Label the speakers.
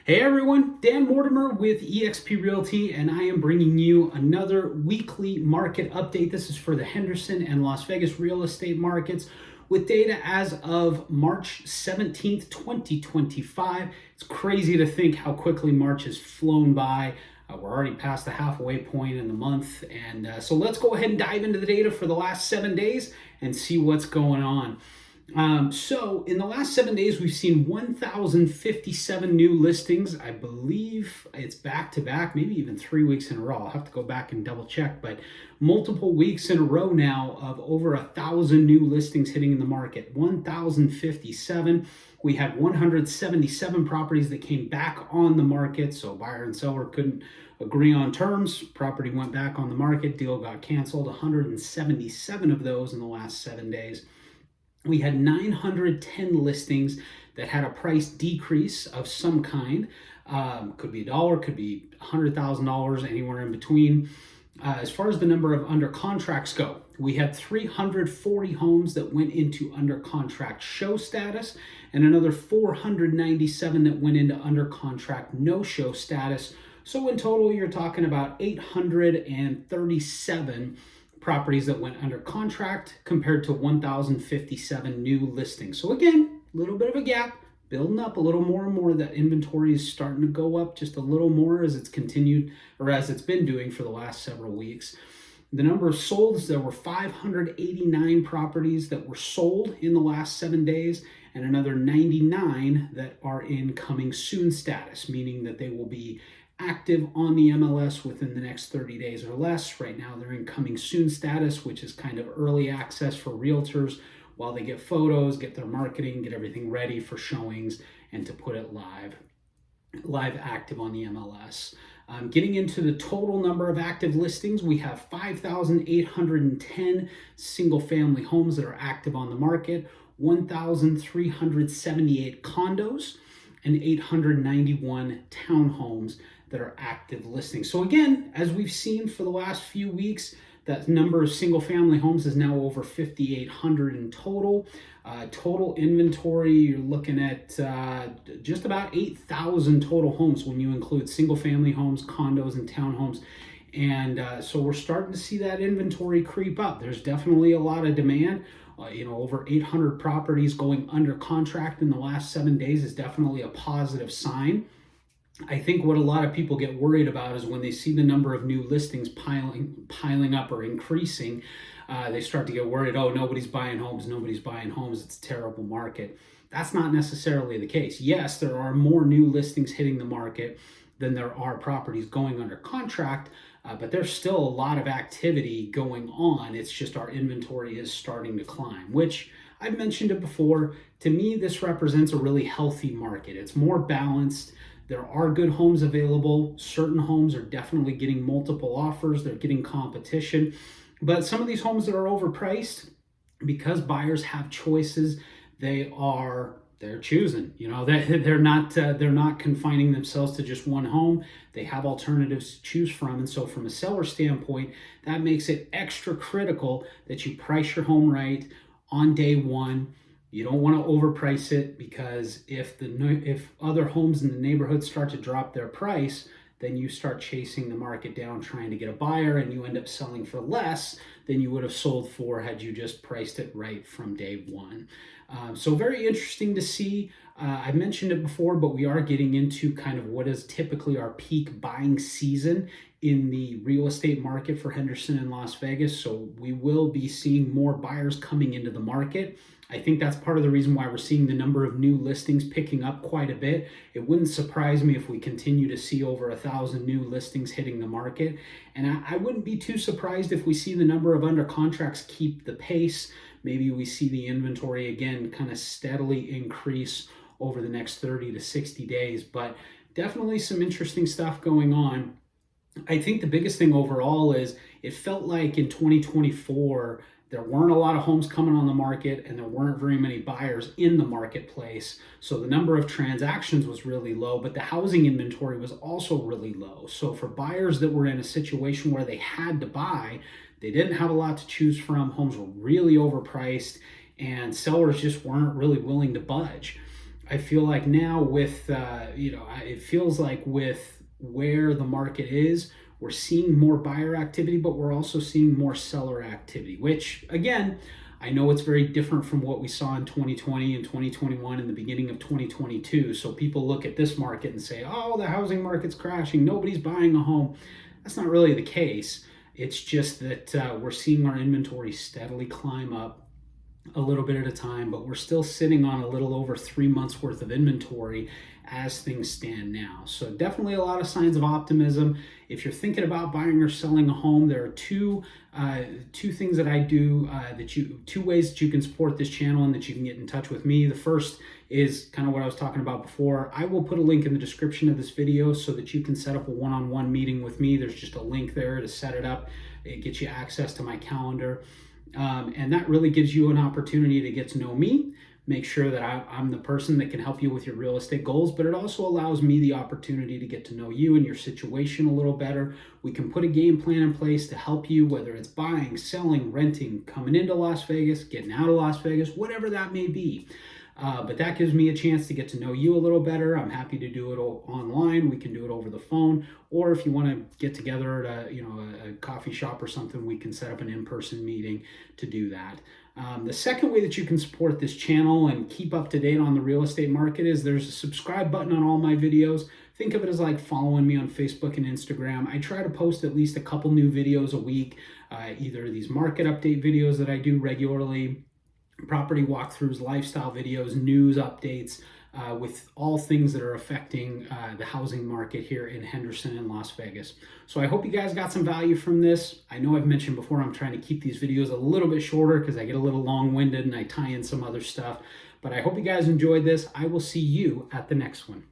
Speaker 1: Hey everyone, Dan Mortimer with eXp Realty, and I am bringing you another weekly market update. This is for the Henderson and Las Vegas real estate markets with data as of March 17th, 2025. It's crazy to think how quickly March has flown by. We're already past the halfway point in the month, and so let's go ahead and dive into the data for the last 7 days and see what's going on. So in the last 7 days, we've seen 1,057 new listings. I believe it's back to back, maybe even 3 weeks in a row. I'll have to go back and double check, but multiple weeks in a row now of over 1,000 new listings hitting in the market. 1,057. We had 177 properties that came back on the market. So buyer and seller couldn't agree on terms. Property went back on the market. Deal got canceled. 177 of those in the last 7 days. We had 910 listings that had a price decrease of some kind. Could be $1, could be $100,000, anywhere in between. As far as the number of under contracts go, we had 340 homes that went into under contract show status and another 497 that went into under contract no show status. So in total, you're talking about 837 properties that went under contract compared to 1,057 new listings. So again, a little bit of a gap, building up a little more and more. That inventory is starting to go up just a little more as it's continued, or as it's been doing for the last several weeks. The number of solds, there were 589 properties that were sold in the last 7 days, and another 99 that are in coming soon status, meaning that they will be active on the MLS within the next 30 days or less. Right now, they're in coming soon status, which is kind of early access for realtors while they get photos, get their marketing, get everything ready for showings, and to put it live active on the MLS. Getting into the total number of active listings, we have 5,810 single-family homes that are active on the market, 1,378 condos, and 891 townhomes that are active listings. So again, as we've seen for the last few weeks, that number of single family homes is now over 5,800 in total. Total inventory, you're looking at just about 8,000 total homes when you include single family homes, condos, and townhomes. And so we're starting to see that inventory creep up. There's definitely a lot of demand. Over 800 properties going under contract in the last 7 days is definitely a positive sign. I think what a lot of people get worried about is when they see the number of new listings piling up or increasing, they start to get worried, oh, nobody's buying homes, it's a terrible market. That's not necessarily the case. Yes, there are more new listings hitting the market than there are properties going under contract, but there's still a lot of activity going on. It's just our inventory is starting to climb, which I've mentioned it before. To me, this represents a really healthy market. It's more balanced. There are good homes available. Certain homes are definitely getting multiple offers. They're getting competition. But some of these homes that are overpriced, because buyers have choices, they're choosing. They're not confining themselves to just one home. They have alternatives to choose from. And so from a seller standpoint, that makes it extra critical that you price your home right on day one. You don't want to overprice it, because if other homes in the neighborhood start to drop their price, then you start chasing the market down trying to get a buyer, and you end up selling for less than you would have sold for had you just priced it right from day one. So very interesting to see. I mentioned it before, but we are getting into kind of what is typically our peak buying season in the real estate market for Henderson and Las Vegas. So we will be seeing more buyers coming into the market. I think that's part of the reason why we're seeing the number of new listings picking up quite a bit. It wouldn't surprise me if we continue to see over 1,000 new listings hitting the market. And I wouldn't be too surprised if we see the number of under contracts keep the pace. Maybe we see the inventory again kind of steadily increase over the next 30 to 60 days. But definitely some interesting stuff going on. I think the biggest thing overall is it felt like in 2024, there weren't a lot of homes coming on the market and there weren't very many buyers in the marketplace. So the number of transactions was really low, but the housing inventory was also really low. So for buyers that were in a situation where they had to buy, they didn't have a lot to choose from. Homes were really overpriced and sellers just weren't really willing to budge. I feel like now with, it feels like with where the market is, we're seeing more buyer activity, but we're also seeing more seller activity, which again, I know it's very different from what we saw in 2020 and 2021 and the beginning of 2022. So people look at this market and say, oh, the housing market's crashing, nobody's buying a home. That's not really the case. It's just that we're seeing our inventory steadily climb up a little bit at a time, but we're still sitting on a little over 3 months worth of inventory as things stand now. So definitely a lot of signs of optimism. If you're thinking about buying or selling a home, there are two things that I do, two ways that you can support this channel and that you can get in touch with me. The first is kind of what I was talking about before. I will put a link in the description of this video so that you can set up a one-on-one meeting with me. There's just a link there to set it up. It gets you access to my calendar. And that really gives you an opportunity to get to know me, make sure that I'm the person that can help you with your real estate goals, but it also allows me the opportunity to get to know you and your situation a little better. We can put a game plan in place to help you, whether it's buying, selling, renting, coming into Las Vegas, getting out of Las Vegas, whatever that may be. But that gives me a chance to get to know you a little better. I'm happy to do it online. We can do it over the phone, or if you want to get together at a coffee shop or something, we can set up an in-person meeting to do that. The second way that you can support this channel and keep up to date on the real estate market is there's a subscribe button on all my videos. Think of it as like following me on Facebook and Instagram. I try to post at least a couple new videos a week, either these market update videos that I do regularly, property walkthroughs, lifestyle videos, news updates, with all things that are affecting the housing market here in Henderson and Las Vegas. So I hope you guys got some value from this. I know I've mentioned before I'm trying to keep these videos a little bit shorter because I get a little long-winded and I tie in some other stuff. But I hope you guys enjoyed this. I will see you at the next one.